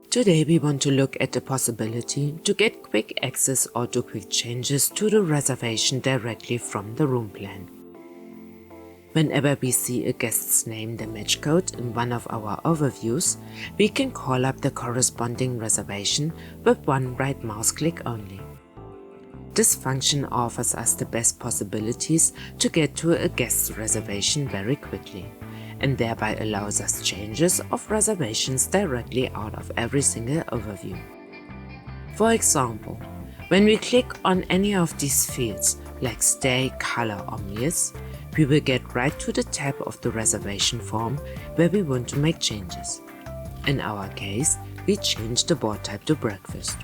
Today we want to look at the possibility to get quick access or do quick changes to the reservation directly from the room plan. Whenever we see a guest's name, the match code in one of our overviews, we can call up the corresponding reservation with one right mouse click only. This function offers us the best possibilities to get to a guest's reservation very quickly, and thereby allows us changes of reservations directly out of every single overview. For example, when we click on any of these fields like stay, color or meals, we will get right to the tab of the reservation form where we want to make changes. In our case, we change the board type to breakfast.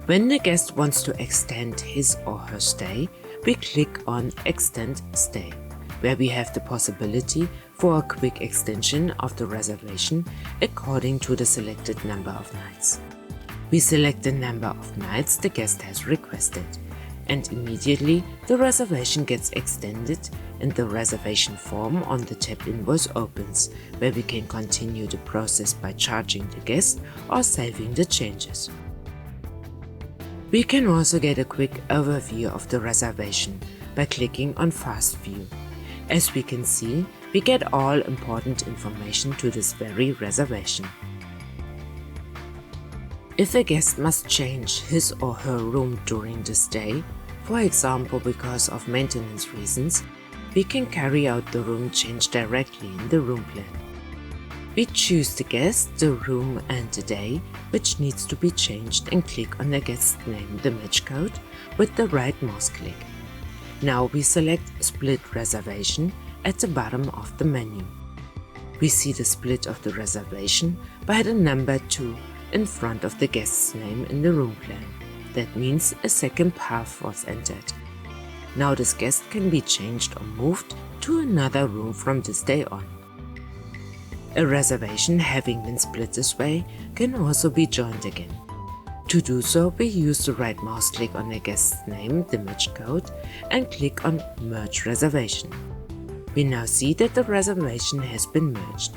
When the guest wants to extend his or her stay, we click on Extend Stay, where we have the possibility for a quick extension of the reservation according to the selected number of nights. We select the number of nights the guest has requested, and immediately the reservation gets extended and the reservation form on the tab invoice opens, where we can continue the process by charging the guest or saving the changes. We can also get a quick overview of the reservation by clicking on Fast View. As we can see, we get all important information to this very reservation. If a guest must change his or her room during the stay, for example because of maintenance reasons, we can carry out the room change directly in the room plan. We choose the guest, the room and the day which needs to be changed and click on the guest's name, the match code, with the right mouse click. Now we select Split Reservation at the bottom of the menu. We see the split of the reservation by the number 2 in front of the guest's name in the room plan. That means a second path was entered. Now this guest can be changed or moved to another room from this day on. A reservation having been split this way can also be joined again. To do so, we use the right mouse click on the guest's name, the match code, and click on Merge Reservation. We now see that the reservation has been merged,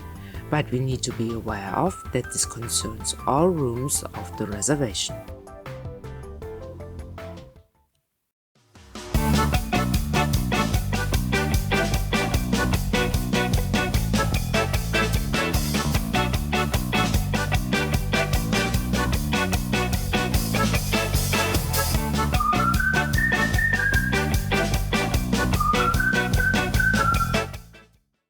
but we need to be aware of that this concerns all rooms of the reservation.